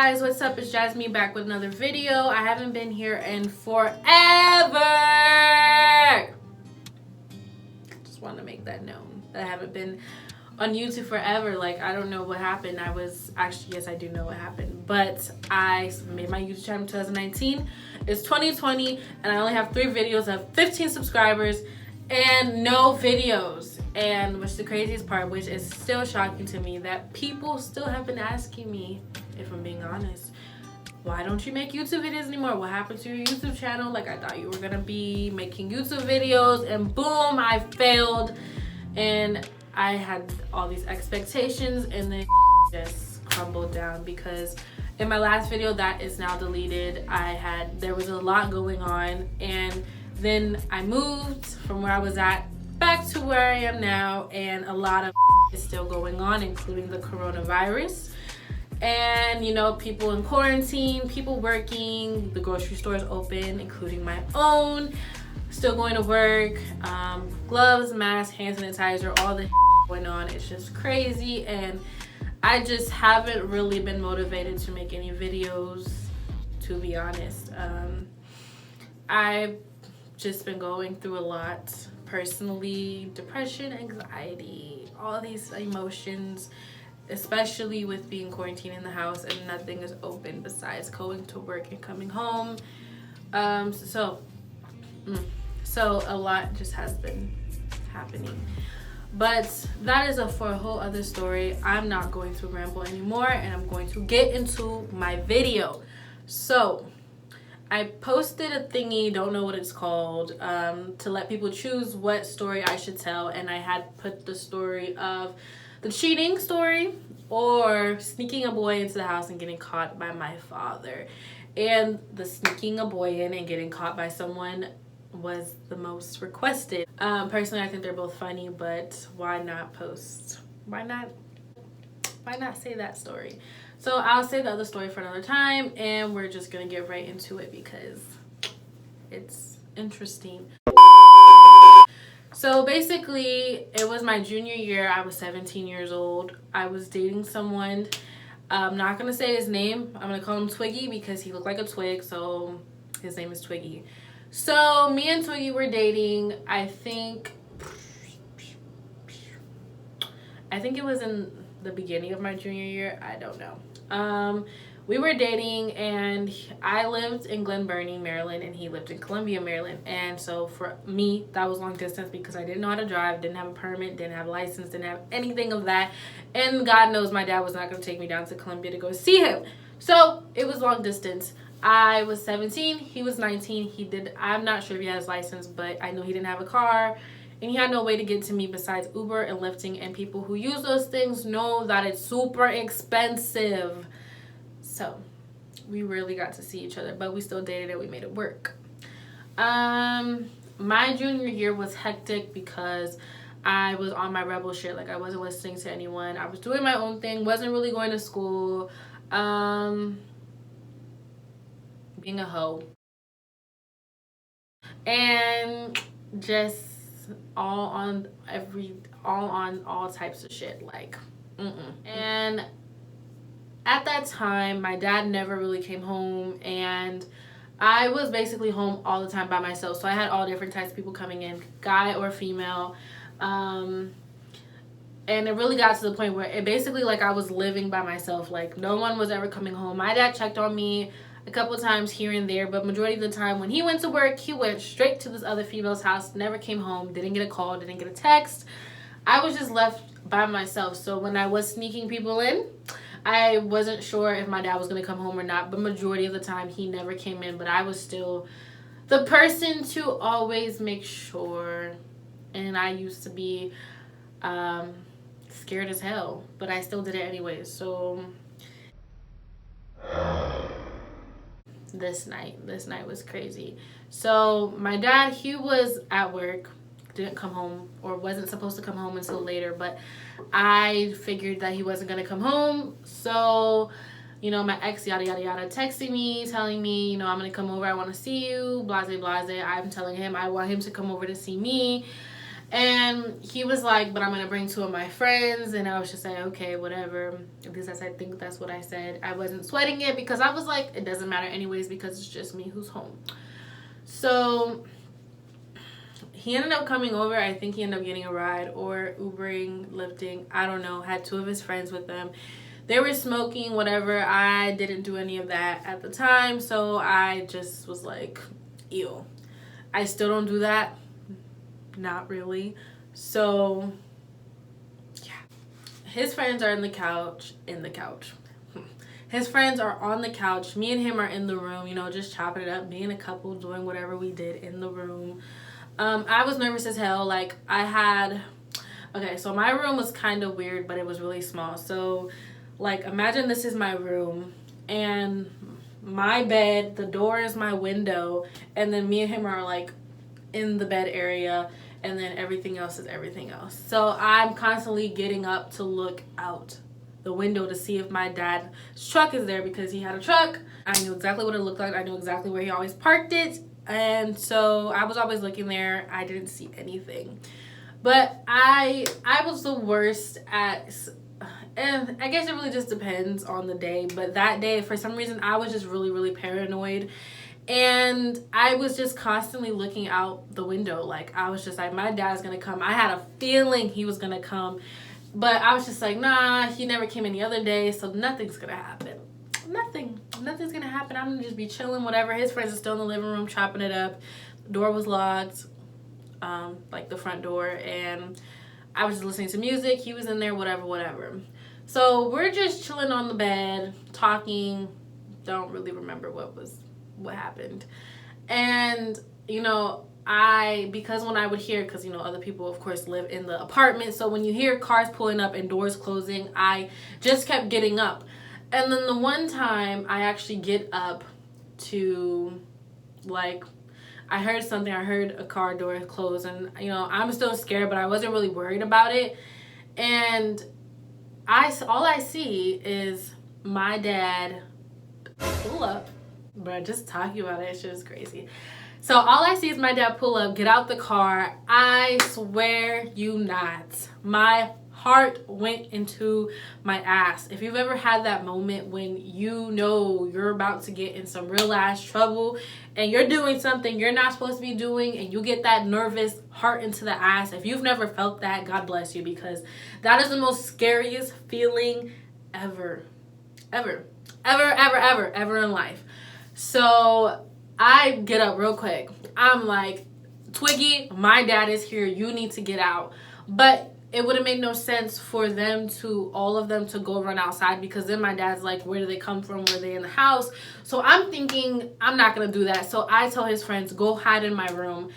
guys, what's up? It's Jasmine back with another video. I haven't been here in forever. Just want to make that known that I haven't been on YouTube forever. Like, I don't know what happened. Yes, I do know what happened, but I made my YouTube channel in 2019. It's 2020 and I only have 3 videos. I have 15 subscribers and no videos. And which the craziest part, which is still shocking to me, that people still have been asking me, if I'm being honest, why don't you make YouTube videos anymore? What happened to your YouTube channel? Like, I thought you were gonna be making YouTube videos, and boom, I failed. And I had all these expectations and then just crumbled down, because in my last video that is now deleted, there was a lot going on, and then I moved from where I was at back to where I am now, and a lot of is still going on, including the coronavirus. And you know, people in quarantine, people working, the grocery stores open, including my own, still going to work, gloves, masks, hand sanitizer, all the going on. It's just crazy, and I just haven't really been motivated to make any videos, to be honest. I've just been going through a lot personally, depression, anxiety, all these emotions, especially with being quarantined in the house and nothing is open besides going to work and coming home. So a lot just has been happening, but that is for a whole other story. I'm not going to ramble anymore, and I'm going to get into my video. So I posted a thingy, don't know what it's called, to let people choose what story I should tell, and I had put the story of the cheating story or sneaking a boy into the house and getting caught by my father. And the sneaking a boy in and getting caught by someone was the most requested. Personally, I think they're both funny, but why not post? Why not say that story? So I'll say the other story for another time, and we're just gonna get right into it because it's interesting. So basically, it was my junior year. I was 17 years old. I was dating someone. I'm not gonna say his name. I'm gonna call him Twiggy because he looked like a twig, so his name is Twiggy. So me and Twiggy were dating. I think it was in the beginning of my junior year. I don't know. We were dating, and I lived in Glen Burnie, Maryland, and he lived in Columbia, Maryland. And so for me, that was long distance because I didn't know how to drive, didn't have a permit, didn't have a license, didn't have anything of that. And God knows my dad was not going to take me down to Columbia to go see him. So it was long distance. I was 17, he was 19. I'm not sure if he had his license, but I know he didn't have a car. And he had no way to get to me besides Uber and lifting, and people who use those things know that it's super expensive. So we really got to see each other, but we still dated and we made it work. My junior year was hectic because I was on my rebel shit. Like, I wasn't listening to anyone. I was doing my own thing, wasn't really going to school, being a hoe, and just all on all types of shit, like And at that time, my dad never really came home, and I was basically home all the time by myself. So I had all different types of people coming in, guy or female, and it really got to the point where it basically, like, I was living by myself. Like, no one was ever coming home. My dad checked on me a couple times here and there, but majority of the time when he went to work, he went straight to this other female's house, never came home, didn't get a call, didn't get a text. I was just left by myself. So when I was sneaking people in, I wasn't sure if my dad was going to come home or not, but majority of the time he never came in. But I was still the person to always make sure, and I used to be scared as hell, but I still did it anyways. So this night was crazy. So my dad, he was at work, didn't come home, or wasn't supposed to come home until later, but I figured that he wasn't gonna come home. So, you know, my ex, yada yada yada, texting me, telling me, you know, I'm gonna come over, I want to see you, blase blase. I'm telling him I want him to come over to see me, And he was like, but I'm going to bring 2 of my friends. And I was just like, okay, whatever. At least I think that's what I said. I wasn't sweating it because I was like, it doesn't matter anyways because it's just me who's home. So he ended up coming over. I think he ended up getting a ride or Ubering, lifting. I don't know. Had 2 of his friends with them. They were smoking, whatever. I didn't do any of that at the time. So I just was like, ew. I still don't do that. Not really. So yeah, his friends are in the couch. His friends are on the couch. Me and him are in the room, you know, just chopping it up, being a couple, doing whatever we did in the room. I was nervous as hell. Like, okay, so my room was kind of weird, but it was really small. So like, imagine this is my room and my bed, the door is my window, and then me and him are like in the bed area, and then everything else is everything else. So I'm constantly getting up to look out the window to see if my dad's truck is there because he had a truck. I knew exactly what it looked like. I knew exactly where he always parked it. And so I was always looking there. I didn't see anything. But I was the worst at, and I guess it really just depends on the day. But that day, for some reason, I was just really, really paranoid. And I was just constantly looking out the window. Like, I was just like, my dad's going to come. I had a feeling he was going to come. But I was just like, nah, he never came any other day. So nothing's going to happen. Nothing's going to happen. I'm going to just be chilling, whatever. His friends are still in the living room chopping it up. The door was locked, like the front door. And I was just listening to music. He was in there, whatever. So we're just chilling on the bed, talking. Don't really remember what happened. And you know, because when I would hear, because you know, other people of course live in the apartment, so when you hear cars pulling up and doors closing, I just kept getting up. And then the one time I actually get up to, like, I heard something. I heard a car door close, and you know, I'm still scared, but I wasn't really worried about it. And all I see is my dad pull up. Bro, just talking about it, shit is crazy. So all I see is my dad pull up, get out the car. I swear you not, my heart went into my ass. If you've ever had that moment when you know you're about to get in some real ass trouble and you're doing something you're not supposed to be doing and you get that nervous heart into the ass, if you've never felt that, God bless you, because that is the most scariest feeling ever in life. So I get up real quick. I'm like, Twiggy, my dad is here. You need to get out. But it would have made no sense for all of them to go run outside, because then my dad's like, where do they come from? Were they in the house? So I'm thinking, I'm not going to do that. So I tell his friends, go hide in my room,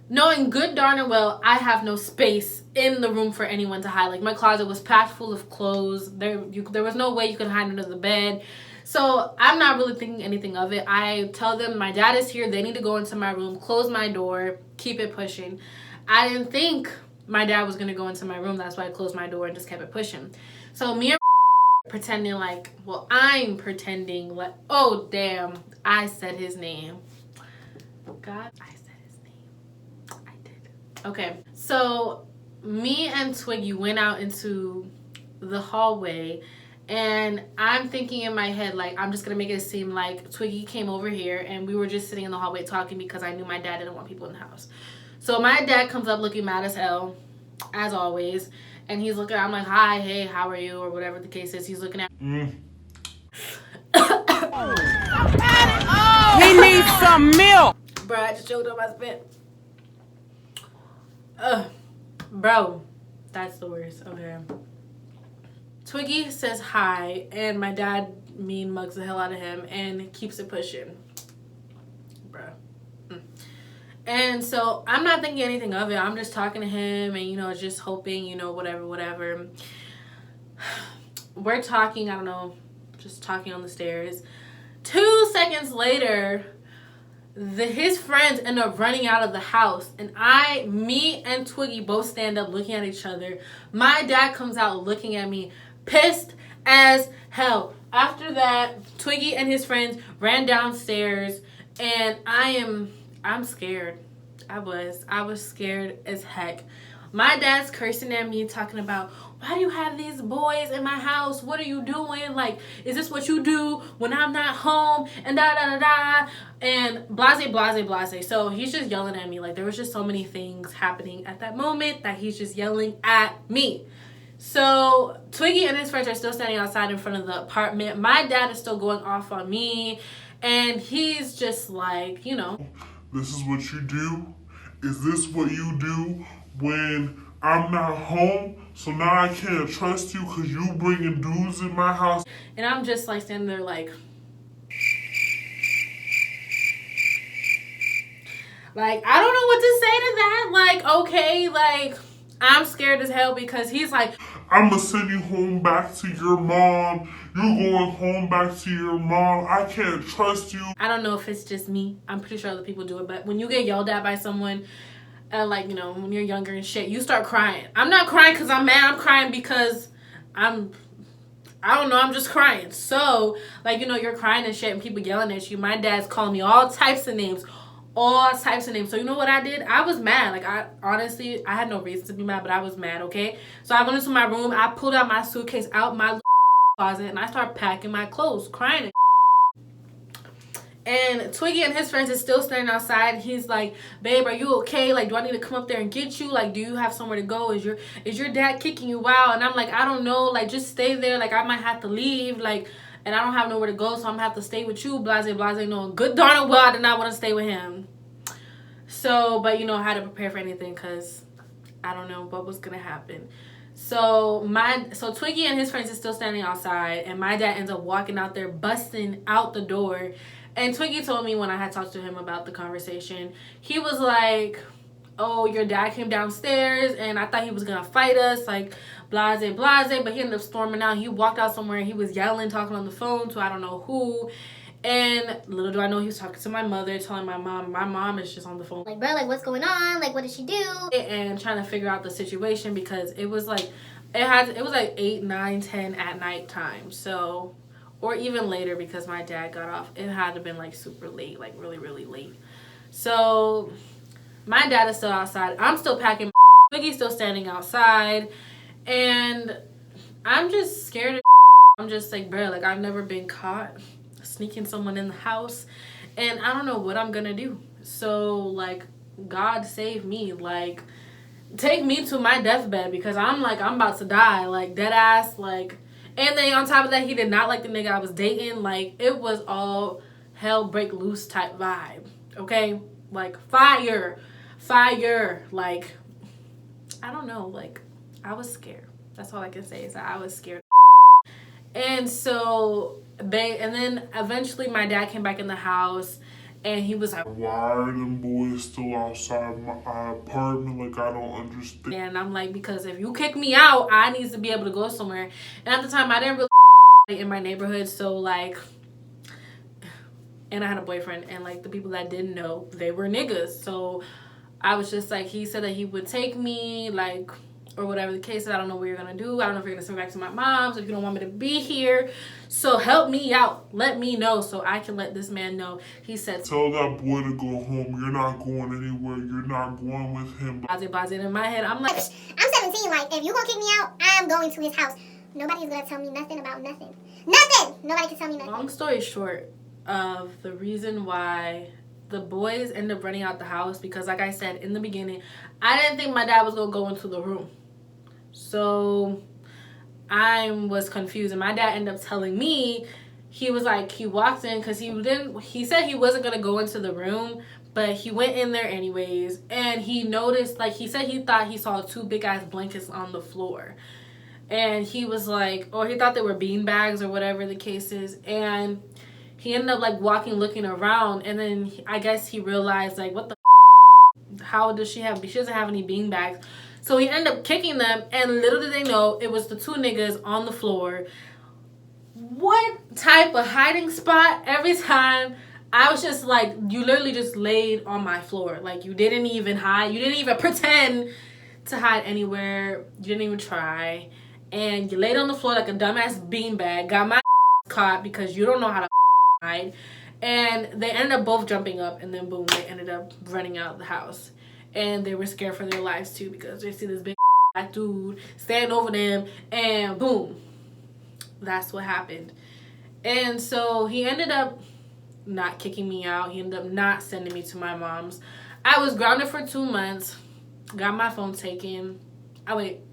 knowing good darn and well I have no space in the room for anyone to hide. Like, my closet was packed full of clothes. There was no way you could hide under the bed. So I'm not really thinking anything of it. I tell them my dad is here. They need to go into my room, close my door, keep it pushing. I didn't think my dad was going to go into my room. That's why I closed my door and just kept it pushing. So me and pretending like, well, I'm pretending like, oh, damn, I said his name. God, I said his name. I did. Okay, so me and Twiggy went out into the hallway. And I'm thinking in my head, like, I'm just going to make it seem like Twiggy came over here and we were just sitting in the hallway talking because I knew my dad didn't want people in the house. So my dad comes up looking mad as hell, as always. And he's looking, I'm like, hi, hey, how are you? Or whatever the case is. He's looking at me. He needs some milk. Bro, I just choked on my spit. Bro, that's the worst. Okay. Twiggy says hi, and my dad mean mugs the hell out of him and keeps it pushing. Bruh. And so I'm not thinking anything of it. I'm just talking to him and, you know, just hoping, you know, whatever. We're talking, I don't know, just talking on the stairs. 2 seconds later, his friends end up running out of the house, and me and Twiggy both stand up looking at each other. My dad comes out looking at me, pissed as hell. After that, Twiggy and his friends ran downstairs, and I'm scared. I was scared as heck. My dad's cursing at me, talking about, why do you have these boys in my house? What are you doing? Like, is this what you do when I'm not home? And da da da da. And blase, blase, blase. So he's just yelling at me. Like, there was just so many things happening at that moment that he's just yelling at me. So Twiggy and his friends are still standing outside in front of the apartment. My dad is still going off on me. And he's just like, you know, this is what you do? Is this what you do when I'm not home? So now I can't trust you because you bringing dudes in my house. And I'm just like standing there like I don't know what to say to that. Like, okay, like, I'm scared as hell because he's like, I'm going to send you home back to your mom. You're going home back to your mom. I can't trust you. I don't know if it's just me. I'm pretty sure other people do it. But when you get yelled at by someone, like, you know, when you're younger and shit, you start crying. I'm not crying because I'm mad. I'm crying because I don't know, I'm just crying. So, like, you know, you're crying and shit and people yelling at you. My dad's calling me all types of names. All types of names. So you know what I did? I was mad. Like, I honestly had no reason to be mad, but I was mad, okay? So I went into my room. I pulled out my suitcase out my closet and I started packing my clothes, crying. And Twiggy and his friends is still standing outside. He's like, babe, are you okay? Like, do I need to come up there and get you? Like, do you have somewhere to go? Is your dad kicking you out? And I'm like, I don't know. Like, just stay there. Like, I might have to leave. Like, and I don't have nowhere to go, so I'm gonna have to stay with you. Blase, blase. No, good darn well I did not want to stay with him. So, but you know, I had to prepare for anything because I don't know what was gonna happen. So Twiggy and his friends is still standing outside, and my dad ends up walking out there, busting out the door. And Twiggy told me when I had talked to him about the conversation, he was like, oh, your dad came downstairs and I thought he was gonna fight us, like, blase, blase, but he ended up storming out. He walked out somewhere and he was yelling, talking on the phone to I don't know who. And little do I know he was talking to my mother, telling my mom is just on the phone. Like, bro, like, what's going on? Like, what did she do? And trying to figure out the situation because it was like, it was like 8, 9, 10 at night time. So, or even later because my dad got off. It had to have been like super late, like really, really late. So my dad is still outside. I'm still packing. Twiggy's still standing outside. And I'm just scared of I'm just like, bro, like, I've never been caught sneaking someone in the house. And I don't know what I'm gonna do. So, like, God save me. Like, take me to my deathbed because I'm like, I'm about to die. Like, dead ass. Like, and then on top of that, he did not like the nigga I was dating. Like, it was all hell break loose type vibe. Okay? Like, fire. Like, I don't know. Like, I was scared. That's all I can say is that I was scared. And so, and then eventually my dad came back in the house and he was like, why are them boys still outside my apartment? Like, I don't understand. And I'm like, because if you kick me out, I need to be able to go somewhere. And at the time, I didn't really in my neighborhood. So, like, and I had a boyfriend. And, like, the people that didn't know, they were niggas. So, I was just like, he said that he would take me, like, or whatever the case is. I don't know what you're going to do. I don't know if you're going to send me back to my mom's, if you don't want me to be here. So help me out. Let me know so I can let this man know. He said, tell that boy to go home. You're not going anywhere. You're not going with him. Blase. In my head, I'm like, I'm 17. Like, if you going to kick me out, I'm going to his house. Nobody's going to tell me nothing about nothing. Nothing! Nobody can tell me nothing. Long story short of the reason why the boys end up running out the house, because like I said in the beginning, I didn't think my dad was going to go into the room. So I was confused, and my dad ended up telling me, he was like, he walked in because he said he wasn't going to go into the room, but he went in there anyways, and he noticed, like, he said he thought he saw 2 big ass blankets on the floor, and he was like, or he thought they were bean bags or whatever the case is, and he ended up like walking, looking around, and then I guess he realized, like, what the how does she doesn't have any bean bags. So he ended up kicking them, and little did they know it was the 2 niggas on the floor. What type of hiding spot? Every time I was just like, you literally just laid on my floor. Like, you didn't even hide. You didn't even pretend to hide anywhere. You didn't even try. And you laid on the floor like a dumbass beanbag. Got my caught because you don't know how to hide. And they ended up both jumping up, and then boom, they ended up running out of the house. And they were scared for their lives too, because they see this big black dude stand over them, and boom, that's what happened. And so he ended up not kicking me out. He ended up not sending me to my mom's. I was grounded for 2 months, got my phone taken.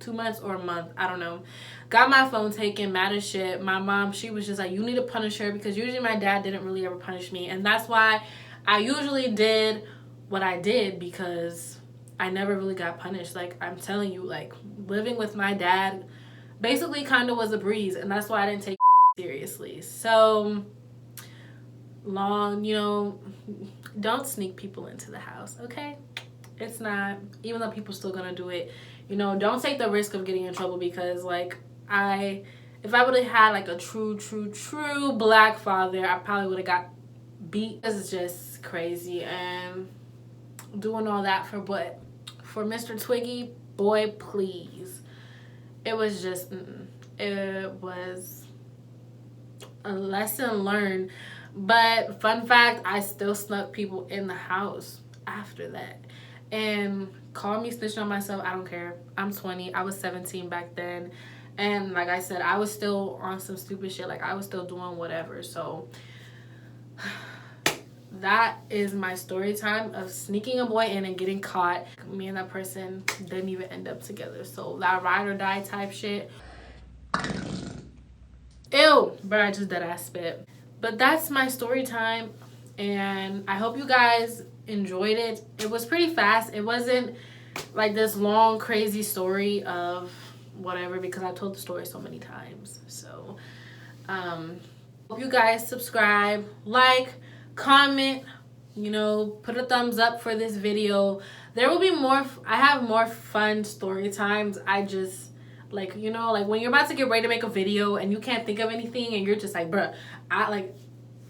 2 months or a month, I don't know. Got my phone taken, mad as shit. My mom, she was just like, you need to punish her, because usually my dad didn't really ever punish me. And that's why I usually did what I did, because I never really got punished. Like, I'm telling you, like, living with my dad basically kind of was a breeze. And that's why I didn't take seriously. So, don't sneak people into the house, okay? It's not, even though people still gonna do it, don't take the risk of getting in trouble, because like if I would have had like a true black father, I probably would have got beat. This is just crazy. And doing all that for what? For Mr. Twiggy? Boy, please. It was just, it was a lesson learned. But fun fact, I still snuck people in the house after that. And call me snitching on myself, I don't care. I'm 20. I was 17 back then. And like I said, I was still on some stupid shit. Like, I was still doing whatever. So that is my story time of sneaking a boy in and getting caught. Me and that person didn't even end up together. So that ride or die type shit. Ew, but I just dead ass spit. But that's my story time. And I hope you guys enjoyed it. It was pretty fast. It wasn't like this long crazy story of whatever, because I've told the story so many times. So hope you guys subscribe, like, comment, put a thumbs up for this video. There will be more. I have more fun story times. I just like, when you're about to get ready to make a video and you can't think of anything, and you're just like, bruh,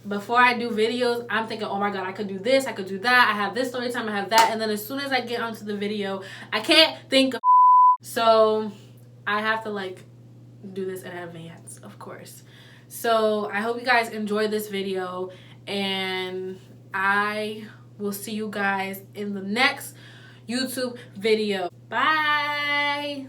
before I do videos, I'm thinking, oh my god, I could do this, I could do that, I have this story time, I have that. And then as soon as I get onto the video, I can't think of so I have to like do this in advance, of course. So I hope you guys enjoyed this video, and I will see you guys in the next YouTube video. Bye.